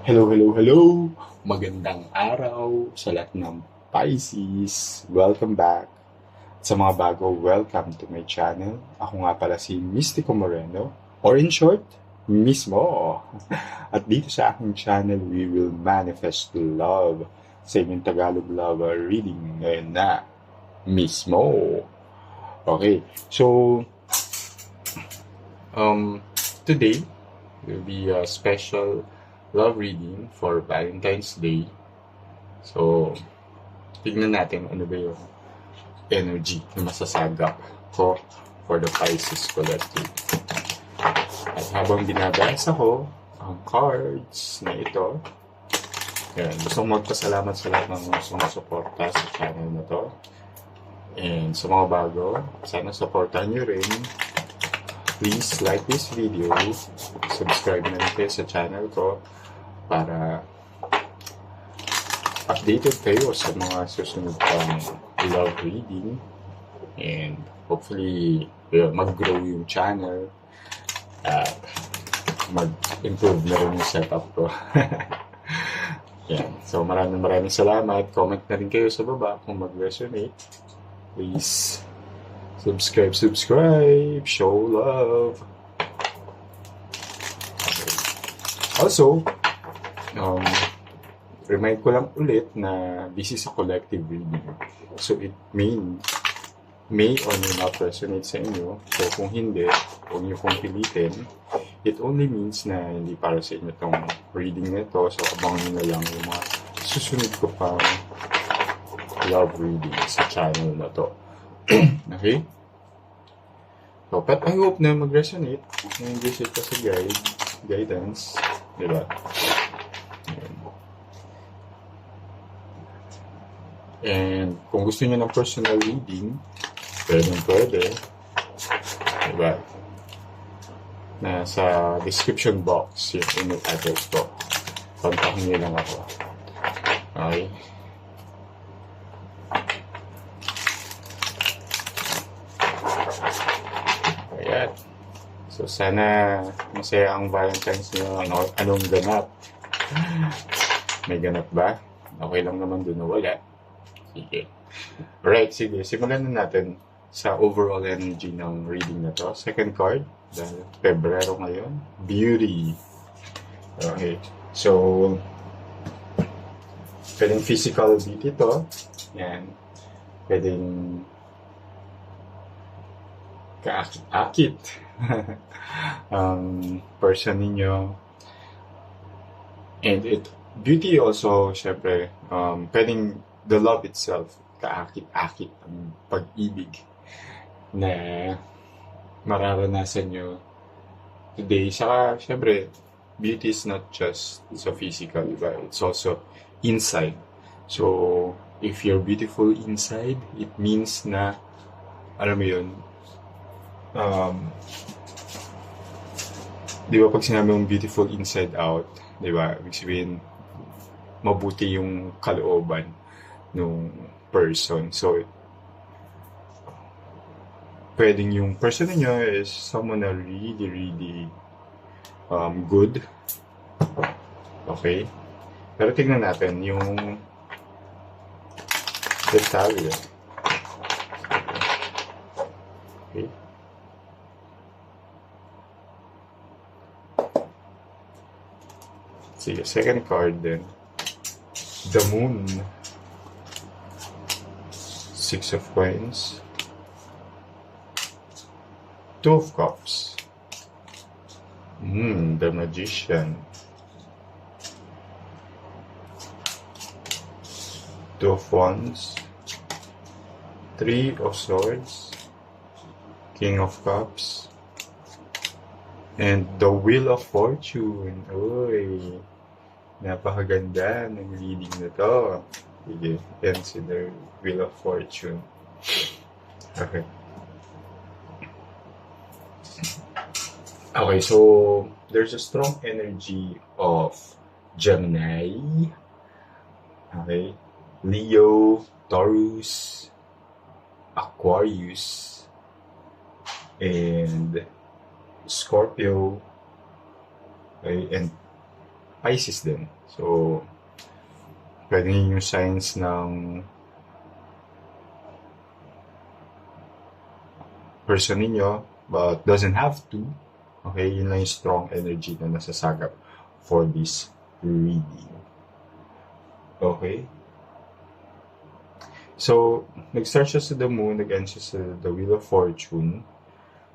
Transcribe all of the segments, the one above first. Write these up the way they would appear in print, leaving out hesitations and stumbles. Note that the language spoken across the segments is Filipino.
Hello, hello, hello! Magandang araw sa lahat ng Pisces. Welcome back. Sa mga bago, welcome to my channel. Ako nga pala si Mystico Moreno, or in short, Mismo. At dito sa aking channel, we will manifest love. Sa inyong Tagalog love reading ngayon na Mismo. Okay, so today will be a special love reading for Valentine's Day. So, tignan natin ano ba yung energy na masasagap ko for the Pisces collective. At habang binabasa ko ang cards na ito, yan, gusto kong magpasalamat sa lahat ng sumusuporta sa channel na to. And sa mga bago, sana supportahan nyo rin. Please like this video, subscribe na rin kayo sa channel ko para updated kayo sa mga susunod pang love reading, and hopefully mag-grow yung channel at mag-improve na rin yung setup ko. Yan. So maraming salamat. Comment na rin kayo sa baba kung mag-resonate. Please subscribe, show love. Okay. Also, remind ko lang ulit na this is a collective reading. So it may or may not resonate sa inyo. So kung hindi, huwag niyo pong pilitin. It only means na hindi para sa inyo itong reading na ito. So abangan niyo na lang yung mga susunod ko pang love reading sa channel na to. Okay? So, but I hope na mag-resonate. Na-engage ito sa guidance. Diba? And kung gusto niyo ng personal reading, pwede. Diba? Nasa description box yung email address ko. Kontakin niyo lang ako. Okay? Ayan. So, sana masaya ang Valentine's niyo. Anong ganap? May ganap ba? Okay lang naman dun na wala. Sige. Alright, sige. Simulan na natin sa overall energy ng reading na to. Second card, dahil Pebrero ngayon. Beauty. Okay. So, pwedeng physical beauty to. Yan. Pwedeng kaakit-akit. Person ninyo. And beauty also, syempre, pwedeng the love itself, kaakit-akit ang pag-ibig na mararanasan nyo today. Saka, syempre, beauty is not just sa physical, diba? It's also inside. So, if you're beautiful inside, it means na, alam mo yun, di ba pag sinabi mong beautiful inside out, di ba? Ibig sabihin, mabuti yung kalooban nung person. So, pwedeng yung person niyo is someone na really good. Okay? Pero tignan natin yung detalye. Okay? Sige, second card din. The Moon. Six of Coins. Two of Cups. The Magician. Two of Wands. Three of Swords. King of Cups. And the Wheel of Fortune. Uy, napakaganda ng reading na to. Sige, consider Wheel of Fortune. Okay. Okay, so there's a strong energy of Gemini. Okay. Leo, Taurus, Aquarius, and Scorpio, okay, and Pisces din. So, pwede yun yung signs ng person ninyo, but doesn't have to. Okay, yun lang yung strong energy na nasasagap for this reading. Okay? So, nag-start siya sa the moon, nag-end siya sa the Wheel of Fortune.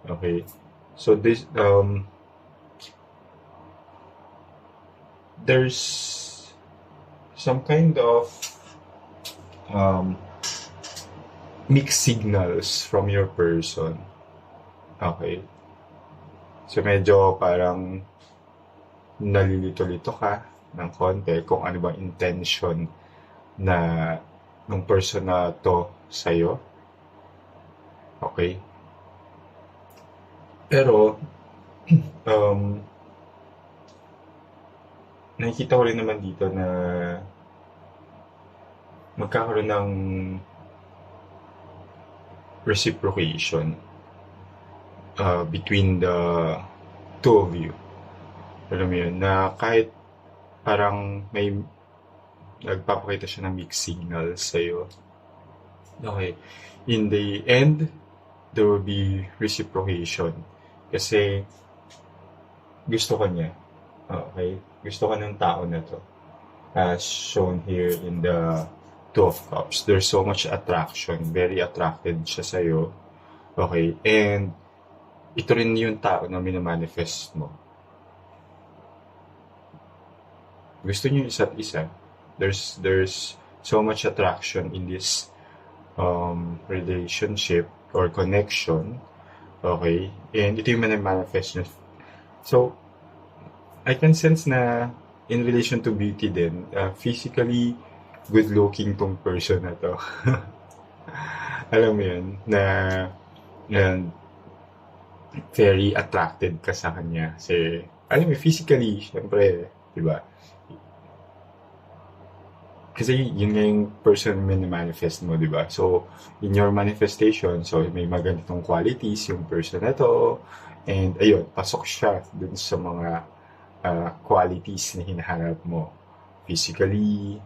Okay? So, this, there's some kind of mixed signals from your person. Okay? So, medyo parang nalilito-lito ka ng konti kung ano bang intention na ng person na to sa'yo. Okay? Pero, nakikita ko rin naman dito na magkakaroon ng reciprocation between the two of you. Alam mo yun, na kahit parang may nagpapakita siya ng mixed signal sa'yo. Okay. In the end, there will be reciprocation. Kasi gusto ko niya. Okay? Gusto ko ng tao na to. As shown here in the Two of Cups. There's so much attraction. Very attracted siya sa'yo. Okay? And ito rin yung tao na minamanifest mo. Gusto niyo isa't isa. There's so much attraction in this relationship or connection. Okay? And ito yung manifest nyo. So, I can sense na in relation to beauty din, physically good-looking tong person na to. Alam mo yun, na very attracted ka sa kanya. Kasi, alam mo, physically, syempre, diba? Kasi yun nga yung person na manifest mo, diba? So, in your manifestation, so may magandang qualities yung person na to, and ayun, pasok siya dun sa mga qualities na hinahanap mo. Physically,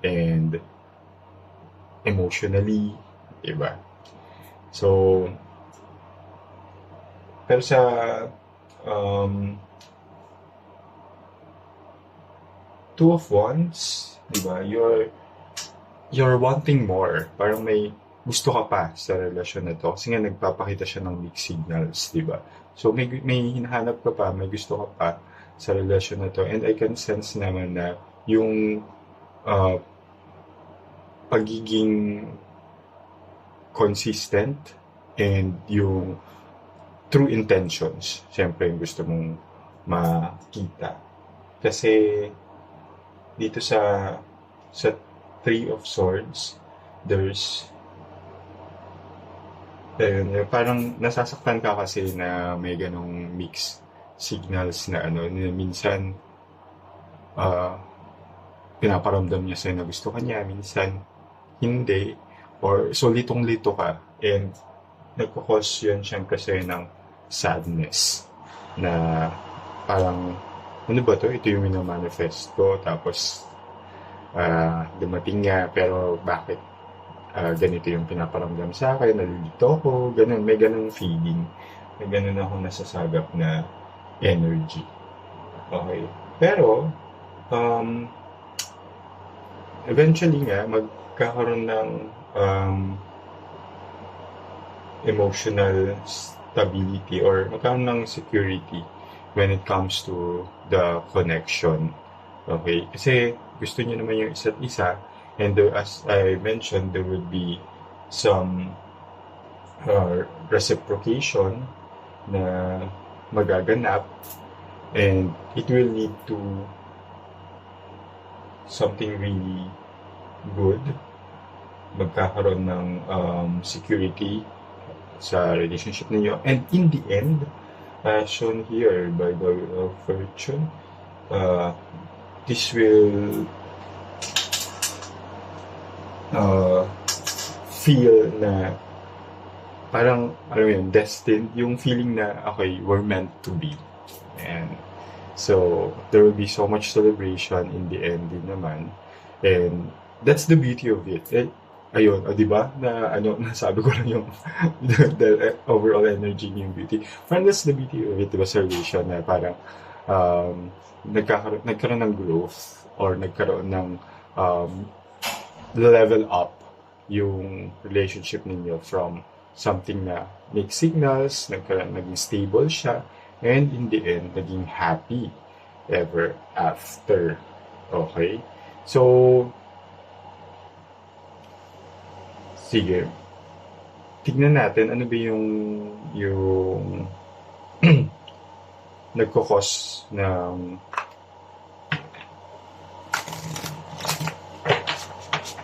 and emotionally, diba? So, pero sa Two of Wands, diba? You're wanting more. Parang may gusto ka pa sa relasyon na to. Kasi nga nagpapakita siya ng mixed signals, diba? So may hinahanap ka pa, may gusto ka pa sa relasyon na to. And I can sense naman na yung pagiging consistent and yung true intentions, syempre yung gusto mong makita. Kasi dito sa Three of Swords, there's parang nasasaktan ka kasi na may ganong mixed signals na na minsan pinaparamdam niya sa'yo na gusto ka niya, minsan hindi, or so litong-lito ka, and nagkakos yun syempre sa'yo ng sadness na parang ano ba to? Ito yung minamanifest ko, tapos dumating nga, pero bakit ganito yung pinaparamdam sa akin, nalilito ko, ganun, may ganun feeling, may ganun ako nasasagap na energy. Okay. Pero, eventually nga, magkakaroon ng emotional stability or magkakaroon ng security when it comes to the connection. Okay? Kasi gusto niyo naman yung isa't isa, and as I mentioned, there would be some reciprocation na magaganap, and it will lead to something really good. Magkakaroon ng security sa relationship ninyo, and in the end, shown here by the Wheel of Fortune, this will feel na parang, alam mo yun, destined, yung feeling na, okay, we're meant to be. And So, there will be so much celebration in the end din naman. And that's the beauty of it. And, ayun, di ba? Na, nasabi ko lang yung the overall energy yung beauty. And that's the beauty of it, di ba, sa relation na parang nagkaroon ng growth or nagkaroon ng um, level up yung relationship ninyo from something na mixed signals, naging stable siya, and in the end, naging happy ever after. Okay? So, sige. Tignan natin ano ba yung nagkakos ng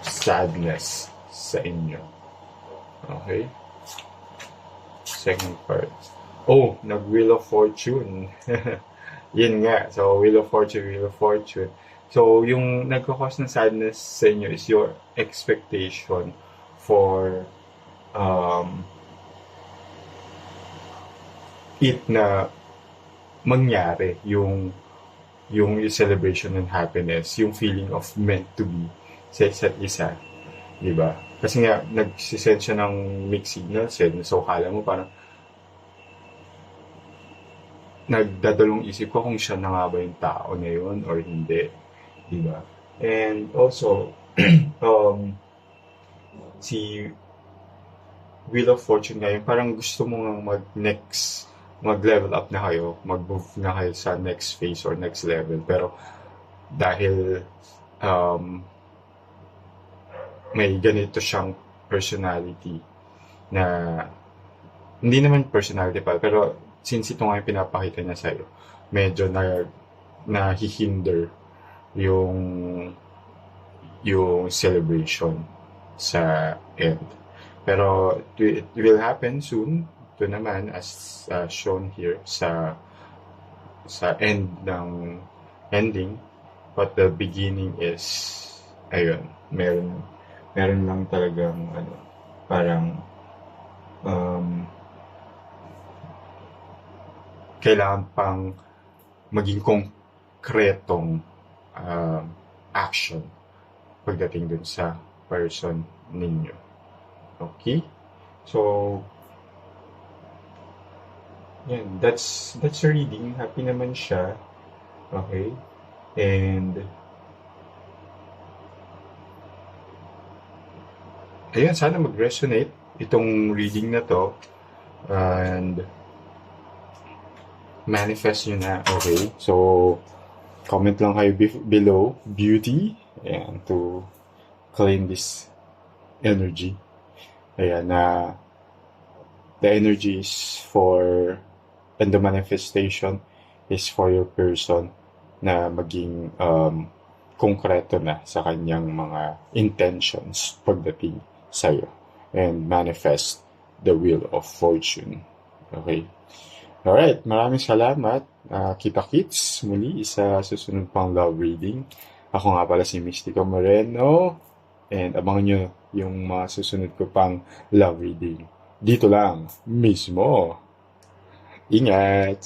sadness sa inyo. Okay? Second part. Oh, nag-Wheel of Fortune. Yun nga. So, Wheel of Fortune, Wheel of Fortune. So, yung nagkakos ng sadness sa inyo is your expectation for it na mangyari yung celebration and happiness, yung feeling of meant to be sa isa't isa, di ba? Kasi nga, nagsisend siya ng mixed signals so kala mo parang nagdadalong isip ko kung siya na nga ba yung tao na yun or hindi, di ba? And also, si Wheel of Fortune ngayon, parang gusto mo nga mag-level up na kayo, mag-move na kayo sa next phase or next level. Pero dahil may ganito siyang personality na hindi naman personality pa, pero since ito nga yung pinapakita niya sa'yo, medyo nahihinder yung celebration sa end. Pero it will happen soon. Ito naman as shown here sa end ng ending, but the beginning is ayun, meron lang talagang parang kailangan pang maging konkretong action pagdating dun sa person ninyo. Okay? So, yan, that's a reading. Happy naman siya. Okay? And ayun, sana mag-resonate itong reading na to. And manifest nyo na. Okay? So, comment lang kayo below beauty and to claim this energy. Ayan, the energy is for, and the manifestation is for your person na maging konkreto na sa kanyang mga intentions pagdating sa'yo and manifest the Wheel of Fortune. Okay? Alright, maraming salamat. Kita-kits muli sa susunod pang love reading. Ako nga pala si Mystico Moreno. And abangan nyo yung mga susunod ko pang love reading. Dito lang, mismo. Ingat!